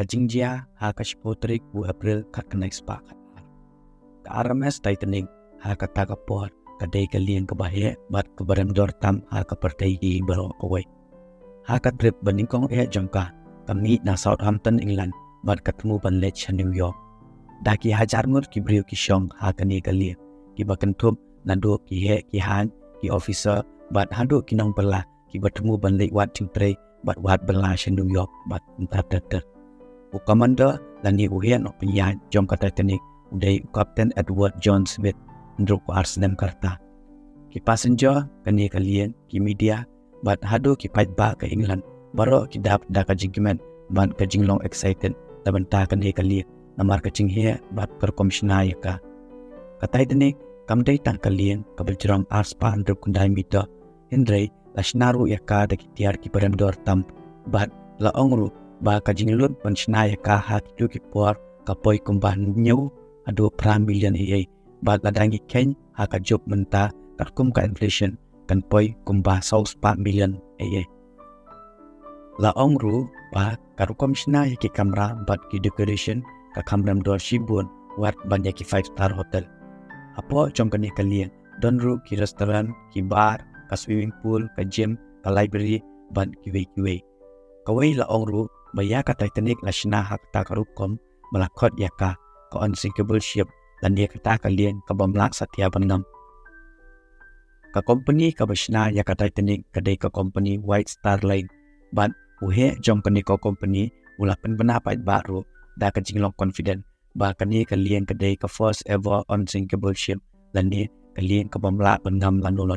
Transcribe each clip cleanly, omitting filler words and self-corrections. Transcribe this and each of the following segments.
kajingjia hakashpotrik u April katkanai spa katar. Ka RMS Titanic hakatagapor kadai kalian kebahe bat kebarendor tam hakapertai baro kawai. Hakatrip baningkong jangka kami na Southampton England bat ketemu ban Leeds New York. Daki hajar ngur ki brio ki syong hakani kalian ki bakentup nado ki han ki officer bat hado ki nong belah ki bertemu ban Leeds wat cingtrai bat wat belah New York bat entar. Commander lani uhian no penyan jom ka Titanic udai Captain Edward John Smith ndruk Arsenal karta. Ki passenger kani kalian ki media bat hado ki pait ba ke England baro ki dap da ka jingment ban ka jinglong excited tabanta kani kalian namar ka jinghe bat per komisioner ka. Ka Titanic kamdai tan kalian ka berjerong arspa ndruk kundai meter Henry lasnaru ka da ki tiar ki berendor tam bat la ongru ba ka jinglut pensionaya ka hak tu ki por ka poi kumban nyau ado pram million ba ladangi ken haka job menta kum ka inflation kan poi kumba saus 4 million la ongru ba karu komisionaya ki kamera bat ki decoration ka kamram dor shibun wat banyak ki 5-star hotel apo jom kani kalian donru ki restoran ki bar ka swimming pool ka gym ka library ban ki we kawai la ongru baya ka Titanic la shina hak ta karukom malakot ya ka unsinkable ship dan dia kata kalian ka bamlak satya bandam ka company ka bashna ya ka Titanic kadai ka company White Star Line ban uhe jom kani ka company ula pen pendapat baru da ka jinglong confident ba kani kalian kadai ka first ever unsinkable ship dan dia kalian ka bamlak bandam lanu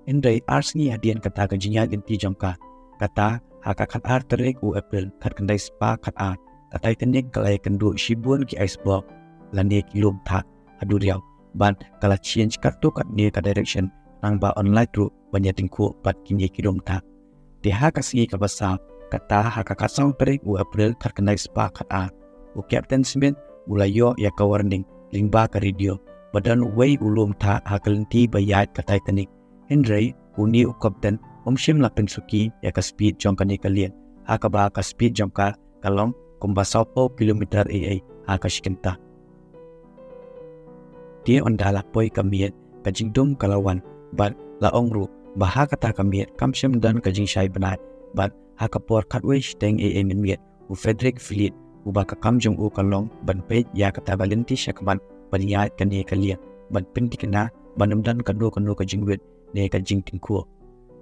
indai arsni hadian kata ka jinya inti jongka kata hakakat terik u April kat kendai spa kat ka Titanic kalai kendu shibun ki iceberg lani kilum tak adu riau ban kala change kat tu kat ni ka direction nang ba online tu banyak tingku pat kini kilum tak di hakasi ka basa kata hakakat sang terik u April kat kendai spa kat u Captain Smith ulayo ya ka warning lingba ka radio badan way ulum tak hakalenti bayat ka Titanic Henry uni u Captain Umshim lapin suki ya ka speed jong kani kalian haka ba ka speed jong ka kalong kumba 10 kilometer haka shikenta dia ondala poi kamiet ka jingdum kalawan bat la ongru baha kata kamiet kamshim dan ka jing shai banat bat haka por katwe steng minmiet u Frederick Fleet u ba ka kamjong u kalong ban pet ya kata valenti shakman baniat kani kalian ban pintikna banamdan kanu ka jingwet ne ka jingtingku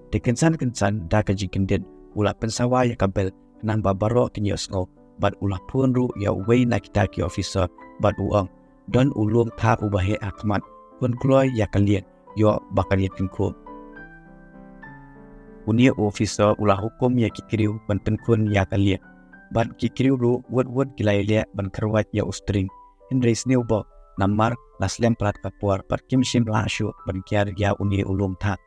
Dekensan da ka jikindin ula pensawa ya kabel nang babaro kinyosno bat ula punru ya way na kita ki officer bat uang dan ulum ta ubahe akmat pun kloy ya kalian yo bakalian kinku unia officer ula hukum ya kikiriu ban penkun ya kalian bat kikiriu ru wot kilailia ban kerwat ya ustring Henry Snowball namar laslem plat kapuar pat kimshim lashu ban kiar ya unia ulum ta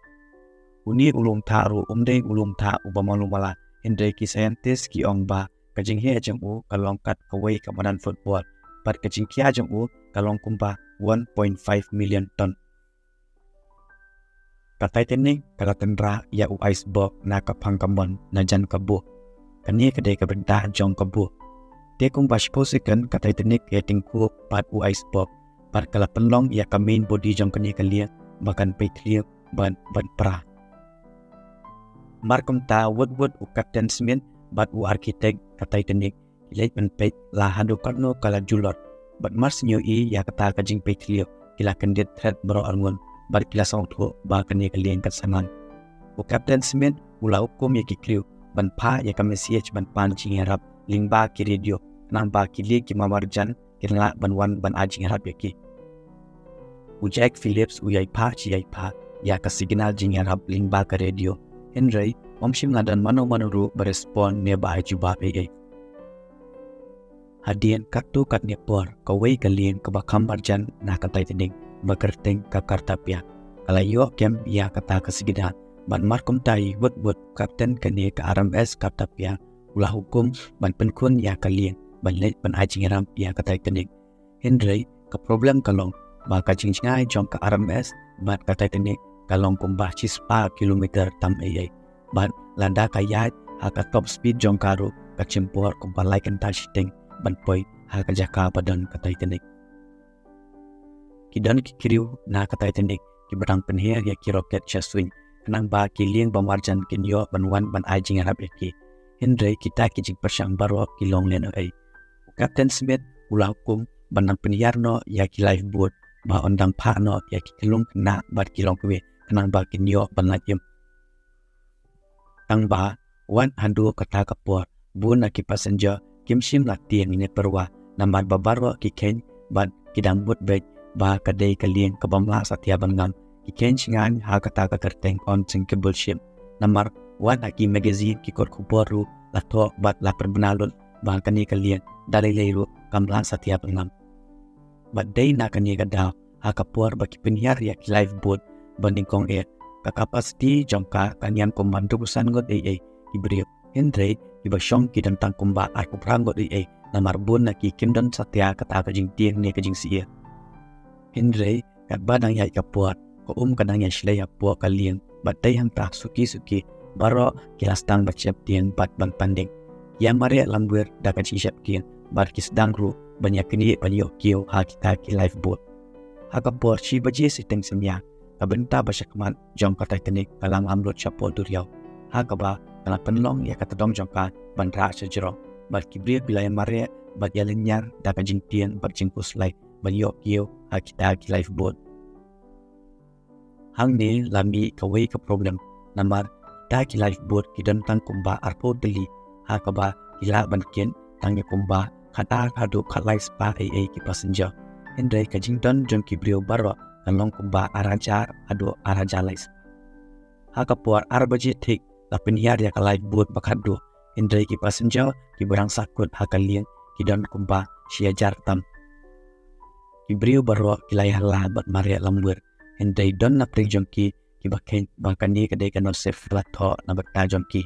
uni ulum taru umdei ulum ta ubamalumala Henry ki scientist ki ongba kajing he jamu kalong kat kawai kamanan football pat kajing kia jamu kalong kumba 1.5 million ton ka Titanic kala tendra ya u iceberg na kapang kamon na jan kabu kani kadai ka bentah jong kabu te kumba sposikan ka Titanic ya tingku pat u iceberg pat kala penlong ya ka main body jong kani kalia bahkan petrium ban pra Markum ta wot u Captain Smith bat u arkitek ka Titanic ilai penpet la hadu karno kala julor bat mars nyo ya kata kajing petlio kila kendit threat baro arngon bat kila song tu ba kani kalian kat sanan u Captain Smith ula hukum ya ki crew ban pa ya ka message ban pan jing harap lingba ki radio nang ba ki ki mamarjan kila ban wan ban ajing harap ya ki u Jack Phillips u yai pa ya ka signal jing harap lingba ka radio Henry omshim ngadan mano-manuru berespon nearby juba hadian kaktu kat nepor kawai kalian kebakam barjan na ka Titanic bagerteng ka kartapia kalayo kem ya kata kesigida ban markum tai wot kapten kani ka RMS kartapia ulah hukum ban penkun ya kalian ban let ban ajing ram ya ka Titanic Henry ke problem kalong ba ka jingjngai jong ka RMS ban ka Titanic kalong kumbah cispa kilometer tam ban landa kayat haka top speed jong karu kecimpur kumpalai kenta shiteng banpoi haka jaka badan ka Titanic. Kidan ki kiriu na ka Titanic ki badang penher ya ki roket chaswing kenang ba ki lieng bamarjan kinyo banwan ban ajing arab ki Henry kita ki jing persang baro ki long len ai. Captain Smith ulah hukum banang penhiar no ya ki lifeboat ba ondang pa no ya ki kelung kena bat ki long kwe kenang ba kinyo ban lajim. Tang ba wan handu kata kapur bun na ki passenger kim sim la tiang ne perwa nambar babaro ki ken bat kidang but bed ba kadai kalieng kabamla satya bangam ki ken singan ha kata ka kerteng on sinkable ship nambar wan aki magazine ki kor kuboru la to bat la perbenalun ba kani kalieng dari leiru kamla satya bangam bat dai na kani gadaw ha kapur ba ki penhiar ya ki lifeboat banding kong kakapasti jangka kanyan komando kusan got ibriyo Henry iba syong ki dan tang kumba aku prangot namar bun na ki kim dan satya kata kajing tiang ne kajing siya Henry kat badang yai kapuat ko kadang yai silay apuat kaliang batay hang tak suki baro kilastang bacap tiang bat bang panding yang maria lambur da kajing siap kian bar kisdang ru banyak kini banyak kiyo ha kita ki lifeboat ha kapuat si baje siteng semya kabenta basyakman jong ka Titanic kalang amrut chapo duriau ha kaba kala penlong ya kata dong jongka bandra sejero bar kibri bila yang mare bat yalenyar da kajing tiang bat jingkus lai banyak kiyo ha kita ki lifeboat hang ni lambi kawai ke problem namar ta ki lifeboat ki dan tang kumba arpo deli ha kaba kila bankin tangnya kumba kata kadu kalai spa ki passenger Henry kajing dan jong kibrio barwa kalong kumba arajar adu arajalais ha kapuar arbaji thik lapin hiar ya ka lifeboat bakadu Henry ki passenger ki barang sakut ha kaliang ki dan kumba siajar tam Kibrio barwa kilayah labat maria lambur Henry don na prejongki ki baken bangkani kadai kanor safe latho na batta jongki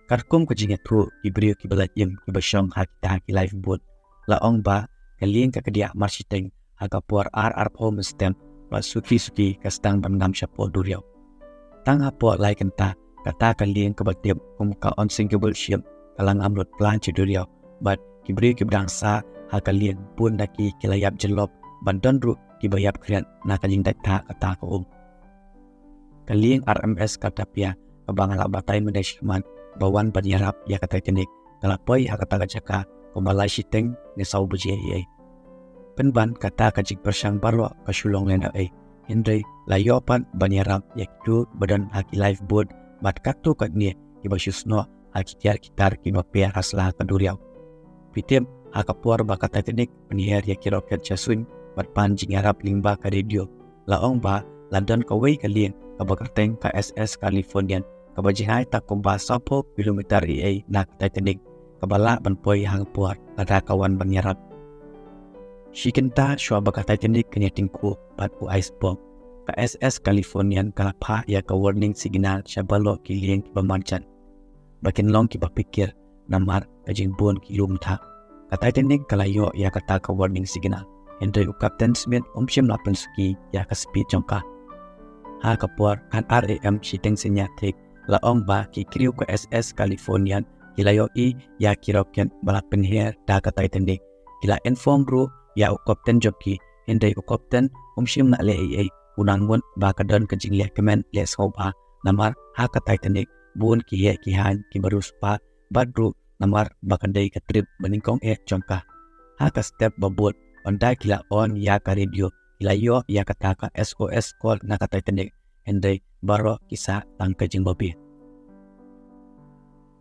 karkum kajinga tu kibrio ki balayim ki basyong hakita ki lifeboat laong ba kaliang ka kadia marsiteng aga puar ar home stem wa suki kastang bandam syapo duriau tang apo lai kenta kata kaliang ka batib ka on sinkable ship kalang amrut plan duriau but kibrio ki bangsa ha kalian pun daki kilayap jelop bandan ru kibayap krian na kajing data kata ko kalian RMS kata pia kabangala batai management bawan banyarap ya kata Titanic kalapoi ha kata jaka kumbalai siteng ni sau buji penban kata kajing persang barwa kasulong lena Henry layopan banyarap yaktu badan haki lifeboat bat katu katni kibasyusno haki kitar kinopia haslah kaduriau pitim hakapuar bakat Titanic penyiar ya kiroket jasun berpanjing Arab limba ka radio laong ba London kawai kalian kabakarteng ka SS Californian kabajihai tak kumba 10 kilometer na Titanic kabala banpoi hang puar kada kawan banyarap shikenta shwa bakat Titanic kenyatingku bat u iceberg ka SS Californian kalapa ya ka warning signal syabalo kilieng kibamancan bakin long kibapikir namar kajing bon kilumta ka Titanic kalayo ya kata ka warning signal Henry Captain Smith syam lapan suki ya ka speed jongka ha kapuar kan RAM siteng sinyatik laong ba ki kriu ka SS Californian kilayo ya kiroken balapen her da ka Titanic kila inform ru ya Captain joki Henry Captain syam na le unangun ba ka don ka jinglia kemen le soba namar ha ka Titanic bun ki han ki baruspa badru namar bakandai ka trip beningkong jongka ha ka step babot ondai kila on ya ka radio kila yo ya kataka SOS call na ka Titanic Henry baro kisah tangka jing babi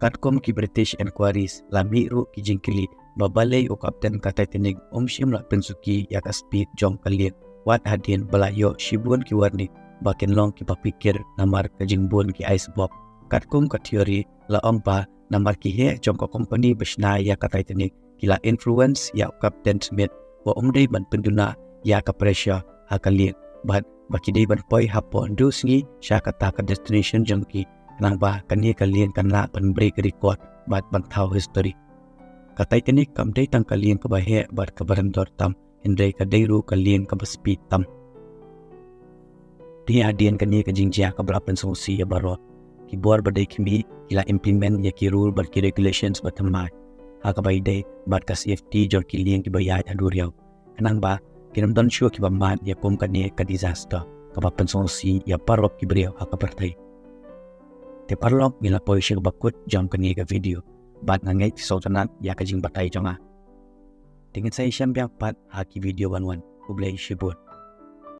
katkom ki British Inquiries lami ru ki jingkili babalay o kapten ka Titanic syam la pensuki ya ka speed jong kalian wat hadin balayo shibun ki warni bakin long ki papikir namar ka jingbun ki icebox katkom ka teori laong pa namar ki he jong ka company besna ya ka Titanic kila influence ya Captain Smith wa umday ban penduna ya ka pressure ha kalian bat bakidai ban poi hapo ndusngi sya kata ka destination jongki nang ba kani kalian kana ban break record bat ban thau history ka Titanic kam dai tang kalian ka bahe bat ka barandor tam Henry ka dairu kalian ka speed tam dia adian kani ka jingjia ka berapan solusi ya baro ki bor badai kimi ila implement ya ki rule but ki regulations batamai haka bai dai bat ka safety jor ki liang ki bayai adur yaw kanang ba kinam don sure ki ba mat ya pom ka ne ka disaster ka ba pensong si ya parok ki brio haka pertai te parlok mila poisya bakut jam ka ne ka video bat nangai sotanat ya ka jing batai jonga dengan saya Syam Biang Pat haki video wan ublai shibut